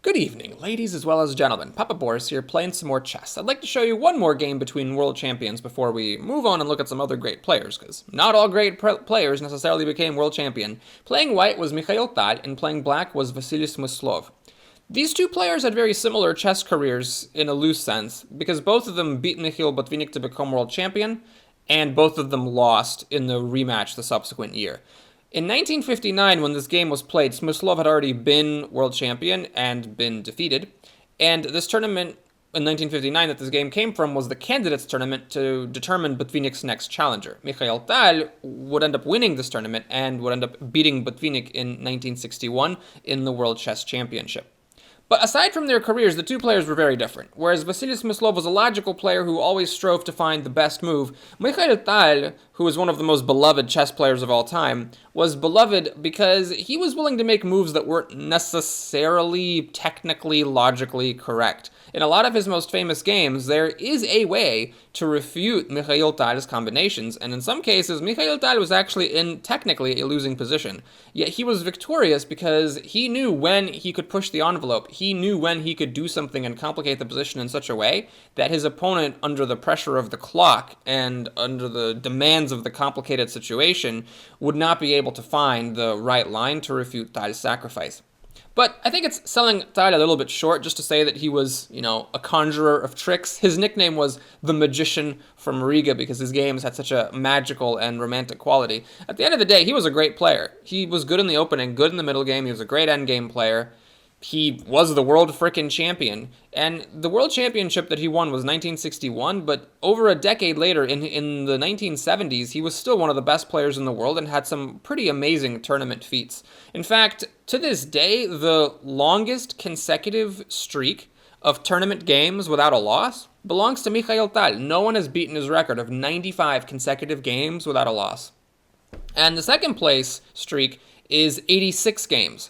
Good evening, ladies as well as gentlemen. Papa Boris here, playing some more chess. I'd like to show you one more game between world champions before we move on and look at some other great players, because not all great players necessarily became world champion. Playing white was Mikhail Tal, and playing black was Vasily Smyslov. These two players had very similar chess careers in a loose sense, because both of them beat Mikhail Botvinnik to become world champion, and both of them lost in the rematch the subsequent year. In 1959, when this game was played, Smyslov had already been world champion and been defeated, and this tournament in 1959 that this game came from was the candidates tournament to determine Botvinnik's next challenger. Mikhail Tal would end up winning this tournament and would end up beating Botvinnik in 1961 in the World Chess Championship. But aside from their careers, the two players were very different. Whereas Vasily Smyslov was a logical player who always strove to find the best move, Mikhail Tal, who was one of the most beloved chess players of all time, was beloved because he was willing to make moves that weren't necessarily technically, logically correct. In a lot of his most famous games, there is a way to refute Mikhail Tal's combinations, and in some cases, Mikhail Tal was actually in technically a losing position. Yet he was victorious because he knew when he could push the envelope. He knew when he could do something and complicate the position in such a way that his opponent, under the pressure of the clock and under the demands of the complicated situation, would not be able to find the right line to refute Tal's sacrifice. But I think it's selling Tal a little bit short just to say that he was, a conjurer of tricks. His nickname was the Magician from Riga because his games had such a magical and romantic quality. At the end of the day, he was a great player. He was good in the opening, good in the middle game. He was a great endgame player. He was the world frickin' champion. And the world championship that he won was 1961, but over a decade later, in the 1970s, he was still one of the best players in the world and had some pretty amazing tournament feats. In fact, to this day, the longest consecutive streak of tournament games without a loss belongs to Mikhail Tal. No one has beaten his record of 95 consecutive games without a loss. And the second place streak is 86 games.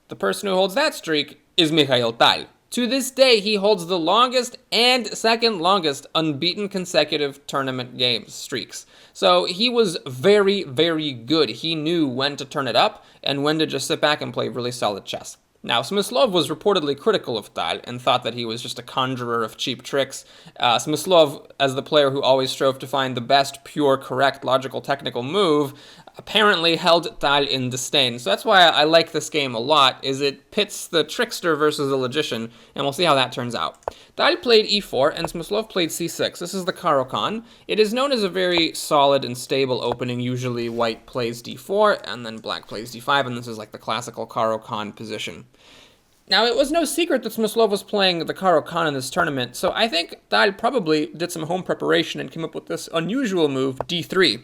The person who holds that streak is Mikhail Tal. To this day, he holds the longest and second longest unbeaten consecutive tournament games streaks. So he was very, very good. He knew when to turn it up and when to just sit back and play really solid chess. Now, Smyslov was reportedly critical of Tal and thought that he was just a conjurer of cheap tricks. Smyslov, as the player who always strove to find the best, pure, correct, logical, technical move, apparently held Tal in disdain. So that's why I like this game a lot, is it pits the trickster versus the logician, and we'll see how that turns out. Tal played e4, and Smyslov played c6. This is the Caro-Kann. It is known as a very solid and stable opening. Usually white plays d4, and then black plays d5, and this is like the classical Caro-Kann position. Now, it was no secret that Smyslov was playing the Caro-Kann in this tournament, so I think Tal probably did some home preparation and came up with this unusual move, d3,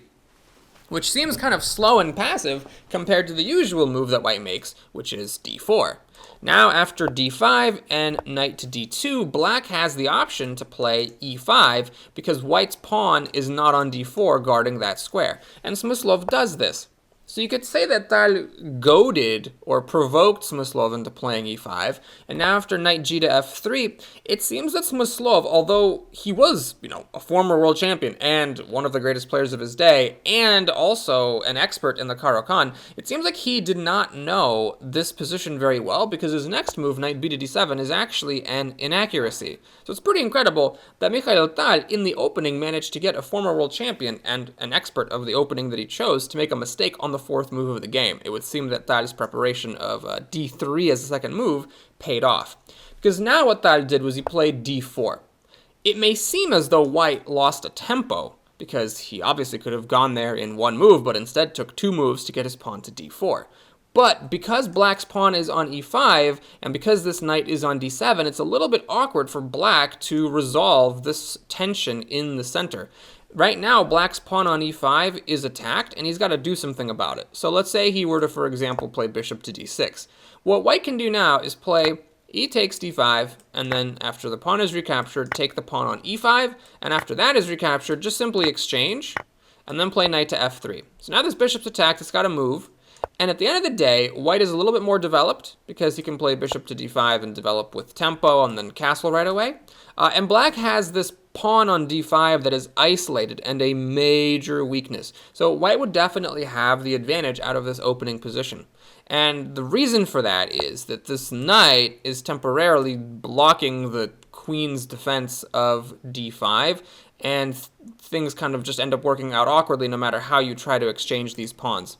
which seems kind of slow and passive compared to the usual move that white makes, which is d4. Now, after d5 and knight to d2, black has the option to play e5 because white's pawn is not on d4 guarding that square, and Smyslov does this. So you could say that Tal goaded or provoked Smyslov into playing e5, and now after knight g to f3, it seems that Smyslov, although he was, a former world champion and one of the greatest players of his day, and also an expert in the Caro-Kann, it seems like he did not know this position very well because his next move, knight b to d7, is actually an inaccuracy. So it's pretty incredible that Mikhail Tal, in the opening, managed to get a former world champion and an expert of the opening that he chose to make a mistake on the fourth move of the game. It would seem that Tal's preparation of d3 as the second move paid off. Because now what Tal did was he played d4. It may seem as though white lost a tempo, because he obviously could have gone there in one move, but instead took two moves to get his pawn to d4. But because black's pawn is on e5, and because this knight is on d7, it's a little bit awkward for black to resolve this tension in the center. Right now, black's pawn on e5 is attacked, and he's got to do something about it. So let's say he were to, for example, play bishop to d6. What white can do now is play e takes d5, and then after the pawn is recaptured, take the pawn on e5, and after that is recaptured, just simply exchange, and then play knight to f3. So now this bishop's attacked, it's got to move, and at the end of the day, white is a little bit more developed, because he can play bishop to d5 and develop with tempo, and then castle right away. And black has this pawn on d5 that is isolated and a major weakness. So white would definitely have the advantage out of this opening position. And the reason for that is that this knight is temporarily blocking the queen's defense of d5, and things kind of just end up working out awkwardly no matter how you try to exchange these pawns.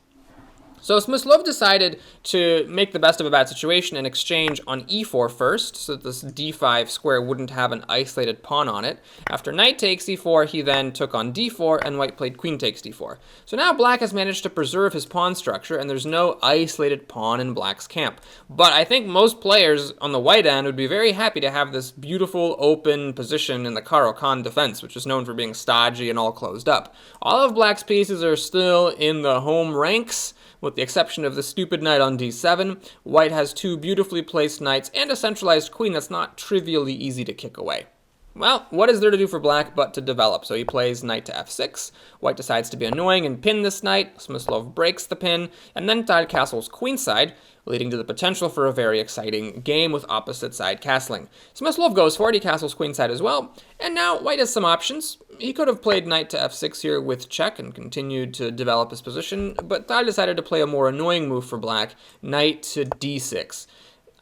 So Smyslov decided to make the best of a bad situation and exchange on e4 first, so that this d5 square wouldn't have an isolated pawn on it. After knight takes e4, he then took on d4, and white played queen takes d4. So now black has managed to preserve his pawn structure, and there's no isolated pawn in black's camp. But I think most players on the white end would be very happy to have this beautiful open position in the Caro-Kann defense, which is known for being stodgy and all closed up. All of black's pieces are still in the home ranks, with the exception of the stupid knight on d7. White has two beautifully placed knights and a centralized queen that's not trivially easy to kick away. Well, what is there to do for black but to develop? So he plays knight to f6. White decides to be annoying and pin this knight. Smyslov breaks the pin, and then Tile castles queenside, leading to the potential for a very exciting game with opposite side castling. Smyslov goes for it, he castles queenside as well, and now white has some options. He could have played knight to f6 here with check and continued to develop his position, but Tile decided to play a more annoying move for black, knight to d6.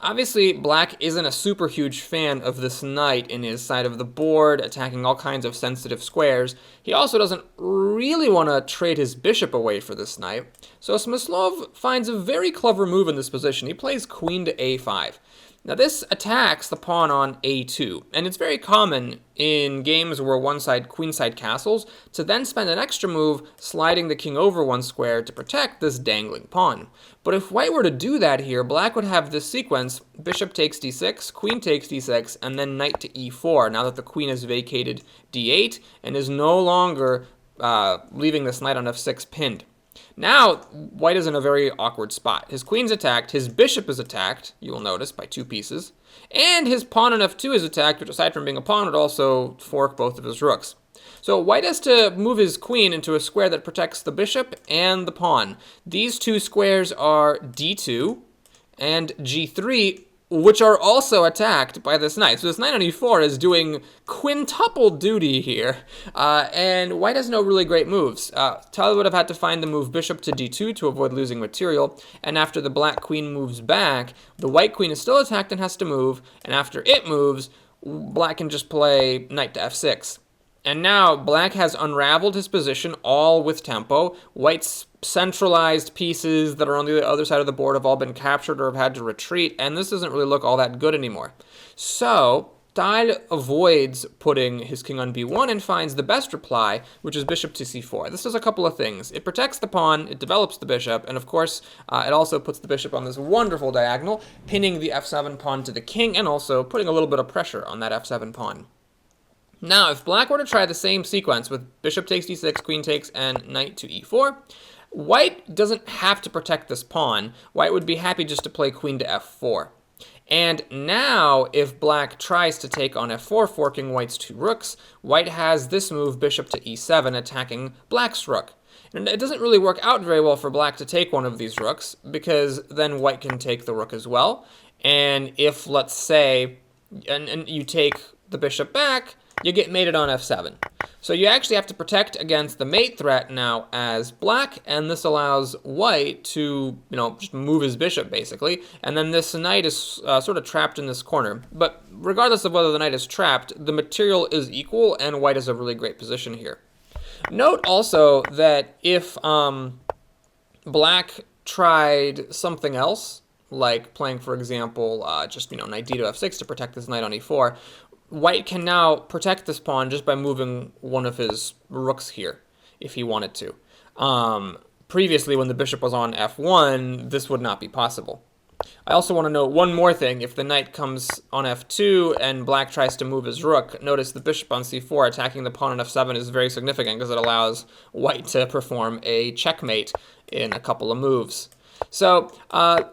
Obviously, black isn't a super huge fan of this knight in his side of the board, attacking all kinds of sensitive squares. He also doesn't really want to trade his bishop away for this knight. So Smyslov finds a very clever move in this position. He plays queen to a5. Now this attacks the pawn on a2, and it's very common in games where one side queenside castles to then spend an extra move sliding the king over one square to protect this dangling pawn. But if white were to do that here, black would have this sequence: bishop takes d6, queen takes d6, and then knight to e4, now that the queen has vacated d8 and is no longer leaving this knight on f6 pinned. Now, white is in a very awkward spot. His queen's attacked, his bishop is attacked, you will notice, by two pieces, and his pawn on f2 is attacked, which aside from being a pawn would also fork both of his rooks. So white has to move his queen into a square that protects the bishop and the pawn. These two squares are d2 and g3, which are also attacked by this knight. So this knight on e4 is doing quintuple duty here, and white has no really great moves. Tile would have had to find the move bishop to d2 to avoid losing material, and after the black queen moves back, the white queen is still attacked and has to move, and after it moves, black can just play knight to f6. And now black has unraveled his position, all with tempo. White's centralized pieces that are on the other side of the board have all been captured or have had to retreat, and this doesn't really look all that good anymore. So Tile avoids putting his king on b1 and finds the best reply, which is bishop to c4. This does a couple of things. It protects the pawn, it develops the bishop, and of course it also puts the bishop on this wonderful diagonal, pinning the f7 pawn to the king and also putting a little bit of pressure on that f7 pawn. Now, if black were to try the same sequence with bishop takes d6, queen takes, and knight to e4, white doesn't have to protect this pawn. White would be happy just to play queen to f4. And now, if black tries to take on f4, forking white's two rooks, white has this move, bishop to e7, attacking black's rook. And it doesn't really work out very well for black to take one of these rooks, because then white can take the rook as well. And if, let's say, and you take the bishop back, you get mated on f7. So you actually have to protect against the mate threat now as black, and this allows white to, just move his bishop basically, and then this knight is sort of trapped in this corner. But regardless of whether the knight is trapped, the material is equal, and white has a really great position here. Note also that if black tried something else, like playing, for example, knight d to f6 to protect this knight on e4, white can now protect this pawn just by moving one of his rooks here, if he wanted to. Previously, when the bishop was on f1, this would not be possible. I also want to note one more thing. If the knight comes on f2 and black tries to move his rook, notice the bishop on c4 attacking the pawn on f7 is very significant because it allows white to perform a checkmate in a couple of moves. So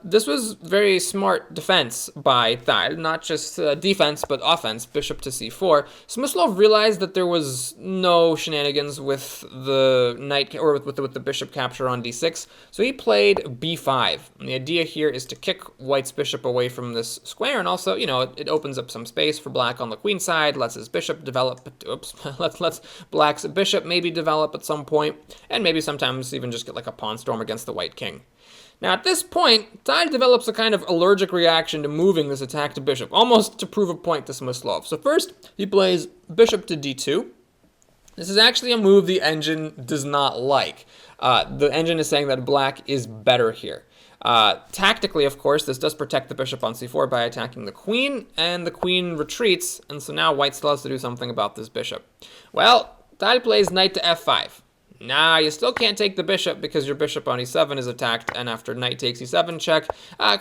this was very smart defense by Tile, not just defense, but offense, bishop to c4. Smyslov realized that there was no shenanigans with the knight, or with the bishop capture on d6, so he played b5. And the idea here is to kick white's bishop away from this square, and also, it opens up some space for black on the queen side, lets his bishop develop, lets black's bishop maybe develop at some point, and maybe sometimes even just get like a pawn storm against the white king. Now, at this point, Tile develops a kind of allergic reaction to moving this attacked bishop, almost to prove a point to Smyslov. So first, he plays bishop to d2. This is actually a move the engine does not like. The engine is saying that black is better here. Tactically, of course, this does protect the bishop on c4 by attacking the queen, and the queen retreats, and so now white still has to do something about this bishop. Well, Tile plays knight to f5. Nah, you still can't take the bishop because your bishop on e7 is attacked, and after knight takes e7 check,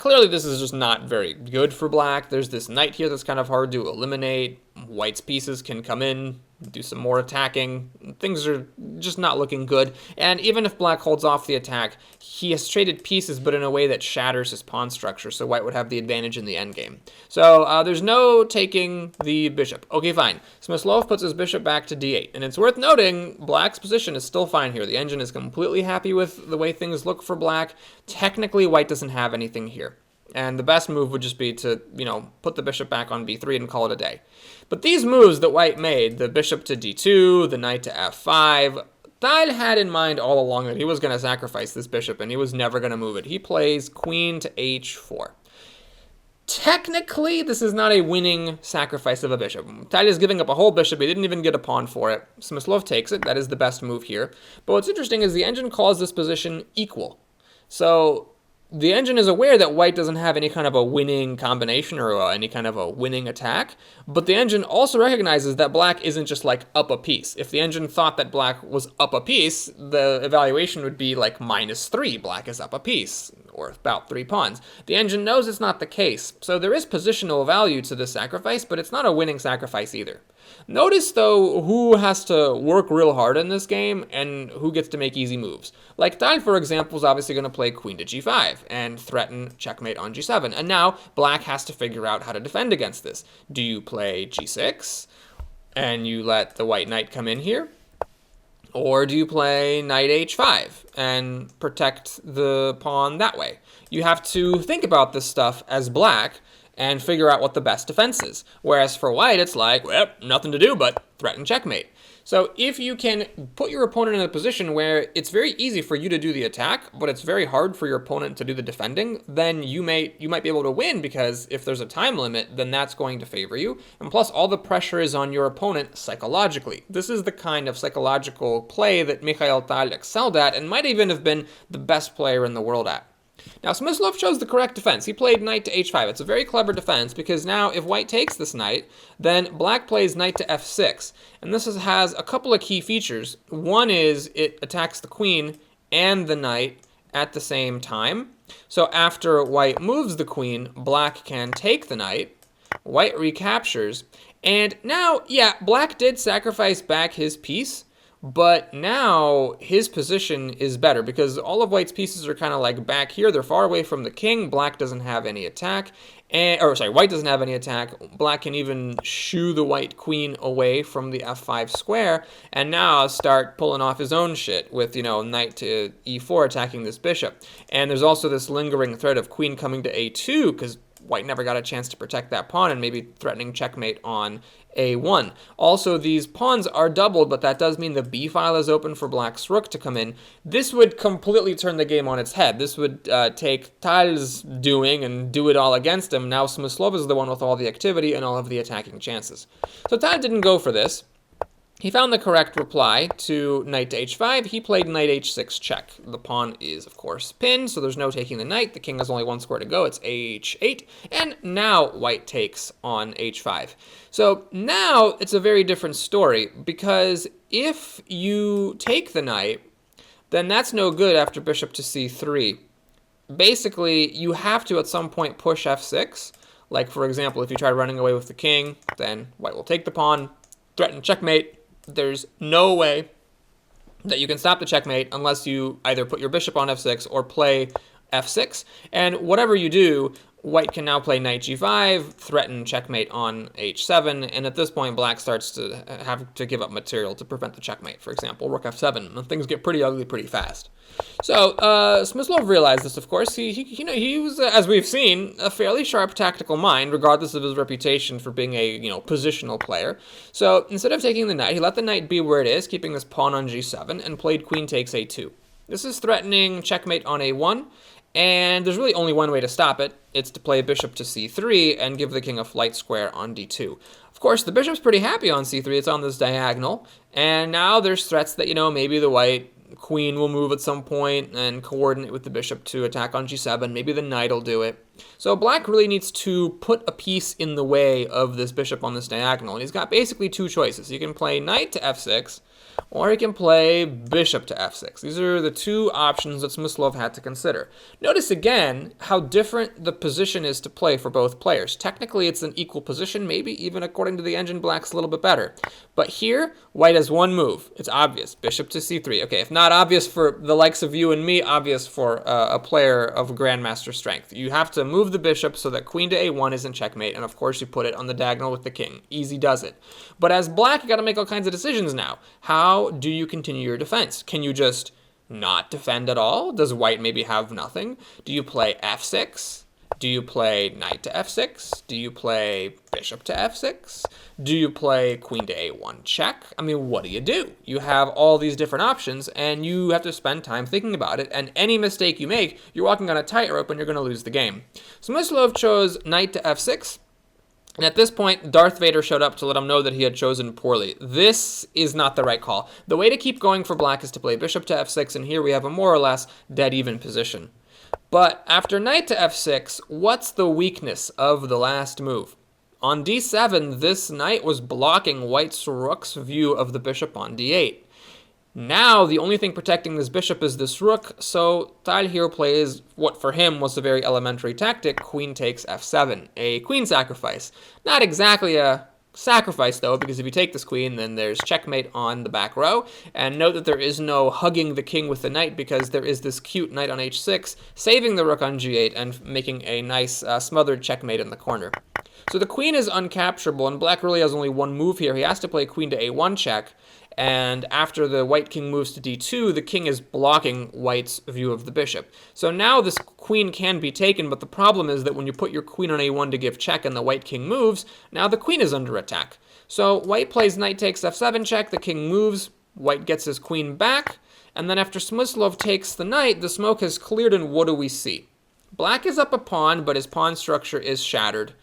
clearly this is just not very good for black. There's this knight here that's kind of hard to eliminate. White's pieces can come in, do some more attacking. Things are just not looking good, and even if black holds off the attack, he has traded pieces, but in a way that shatters his pawn structure, so white would have the advantage in the endgame. So there's no taking the bishop. Okay, fine. Smyslov puts his bishop back to d8, and it's worth noting black's position is still fine here. The engine is completely happy with the way things look for black. Technically, white doesn't have anything here. And the best move would just be to, put the bishop back on b3 and call it a day. But these moves that white made, the bishop to d2, the knight to f5, Tile had in mind all along that he was going to sacrifice this bishop and he was never going to move it. He plays queen to h4. Technically, this is not a winning sacrifice of a bishop. Tile is giving up a whole bishop. He didn't even get a pawn for it. Smyslov takes it. That is the best move here. But what's interesting is the engine calls this position equal. So the engine is aware that white doesn't have any kind of a winning combination or any kind of a winning attack, but the engine also recognizes that black isn't just like up a piece. If the engine thought that black was up a piece, the evaluation would be like -3, black is up a piece, or about 3 pawns. The engine knows it's not the case, so there is positional value to this sacrifice, but it's not a winning sacrifice either. Notice, though, who has to work real hard in this game and who gets to make easy moves. Like Tile, for example, is obviously going to play queen to g5 and threaten checkmate on g7. And now black has to figure out how to defend against this. Do you play g6 and you let the white knight come in here? Or do you play knight h5 and protect the pawn that way? You have to think about this stuff as black and figure out what the best defense is. Whereas for white, it's like, well, nothing to do but threaten checkmate. So if you can put your opponent in a position where it's very easy for you to do the attack, but it's very hard for your opponent to do the defending, then you might be able to win, because if there's a time limit, then that's going to favor you. And plus, all the pressure is on your opponent psychologically. This is the kind of psychological play that Mikhail Tile excelled at and might even have been the best player in the world at. Now, Smyslov chose the correct defense. He played knight to h5. It's a very clever defense because now if white takes this knight, then black plays knight to f6. And this has a couple of key features. One is it attacks the queen and the knight at the same time. So after white moves the queen, black can take the knight. White recaptures. And now, yeah, black did sacrifice back his piece, but now his position is better because all of white's pieces are kind of like back here. They're far away from the king. Black doesn't have any attack. White doesn't have any attack. Black can even shoo the white queen away from the f5 square and now start pulling off his own shit with, knight to e4 attacking this bishop. And there's also this lingering threat of queen coming to a2 because white never got a chance to protect that pawn and maybe threatening checkmate on a1. Also, these pawns are doubled, but that does mean the b file is open for black's rook to come in. This would completely turn the game on its head. This would take Tile's doing and do it all against him. Now Smyslov is the one with all the activity and all of the attacking chances. So Tile didn't go for this. He found the correct reply to knight to h5. He played knight h6 check. The pawn is, of course, pinned, so there's no taking the knight. The king has only one square to go. It's h8. And now white takes on h5. So now it's a very different story, because if you take the knight, then that's no good after bishop to c3. Basically, you have to at some point push f6. Like, for example, if you try running away with the king, then white will take the pawn, threaten checkmate. There's no way that you can stop the checkmate unless you either put your bishop on f6 or play f6. And whatever you do, white can now play knight g5, threaten checkmate on h7, and at this point black starts to have to give up material to prevent the checkmate. For example, rook f7, and things get pretty ugly pretty fast. So Smyslov realized this, of course. He was, as we've seen, a fairly sharp tactical mind, regardless of his reputation for being a positional player. So instead of taking the knight, he let the knight be where it is, keeping his pawn on g7, and played queen takes a2. This is threatening checkmate on a1, And there's really only one way to stop it. It's to play bishop to c3 and give the king a flight square on d2. Of course, the bishop's pretty happy on c3. It's on this diagonal. And now there's threats that, maybe the white queen will move at some point and coordinate with the bishop to attack on g7. Maybe the knight will do it. So black really needs to put a piece in the way of this bishop on this diagonal. And he's got basically two choices. He can play knight to f6, or he can play bishop to f6. These are the two options that Smyslov had to consider. Notice again how different the position is to play for both players. Technically, it's an equal position, maybe even according to the engine, black's a little bit better. But here, white has one move. It's obvious, bishop to c3. Okay, if not obvious for the likes of you and me, obvious for a player of grandmaster strength. You have to move the bishop so that queen to a1 isn't checkmate, and of course you put it on the diagonal with the king. Easy does it. But as black, you got to make all kinds of decisions now. How do you continue your defense? Can you just not defend at all? Does white maybe have nothing? Do you play f6? Do you play knight to f6? Do you play bishop to f6? Do you play queen to a1 check? I mean, what do? You have all these different options, and you have to spend time thinking about it, and any mistake you make, you're walking on a tightrope and you're going to lose the game. So Smyslov chose knight to f6. And at this point, Darth Vader showed up to let him know that he had chosen poorly. This is not the right call. The way to keep going for black is to play bishop to f6, and here we have a more or less dead even position. But after knight to f6, what's the weakness of the last move? On d7, this knight was blocking white's rook's view of the bishop on d8. Now, the only thing protecting this bishop is this rook, so Tal here plays what for him was a very elementary tactic, queen takes f7, a queen sacrifice. Not exactly a sacrifice, though, because if you take this queen, then there's checkmate on the back row. And note that there is no hugging the king with the knight, because there is this cute knight on h6, saving the rook on g8 and making a nice smothered checkmate in the corner. So the queen is uncapturable, and black really has only one move here. He has to play queen to a1 check, and after the white king moves to d2, the king is blocking white's view of the bishop. So now this queen can be taken, but the problem is that when you put your queen on a1 to give check and the white king moves, now the queen is under attack. So white plays knight takes f7 check, the king moves, white gets his queen back, and then after Smyslov takes the knight, the smoke has cleared, and what do we see? Black is up a pawn, but his pawn structure is shattered.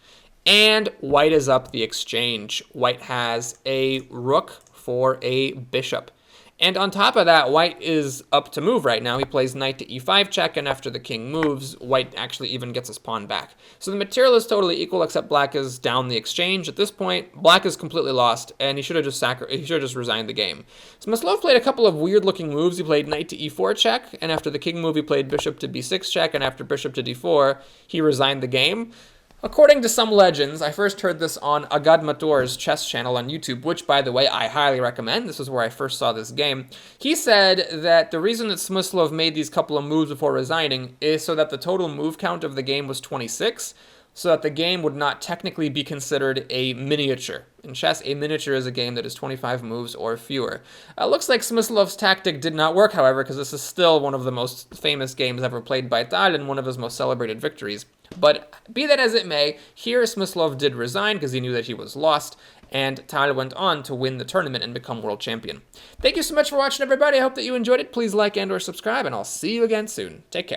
And white is up the exchange. White has a rook for a bishop. And on top of that, white is up to move right now. He plays knight to e5 check, and after the king moves, white actually even gets his pawn back. So the material is totally equal, except black is down the exchange. At this point, black is completely lost, and he should have just resigned the game. Smyslov played a couple of weird-looking moves. He played knight to e4 check, and after the king move, he played bishop to b6 check, and after bishop to d4, he resigned the game. According to some legends, I first heard this on Agad Mator's chess channel on YouTube, which, by the way, I highly recommend. This is where I first saw this game. He said that the reason that Smyslov made these couple of moves before resigning is so that the total move count of the game was 26, so that the game would not technically be considered a miniature. In chess, a miniature is a game that is 25 moves or fewer. Looks like Smyslov's tactic did not work, however, because this is still one of the most famous games ever played by Tal and one of his most celebrated victories. But be that as it may, here Smyslov did resign because he knew that he was lost, and Tal went on to win the tournament and become world champion. Thank you so much for watching, everybody. I hope that you enjoyed it. Please like and or subscribe, and I'll see you again soon. Take care.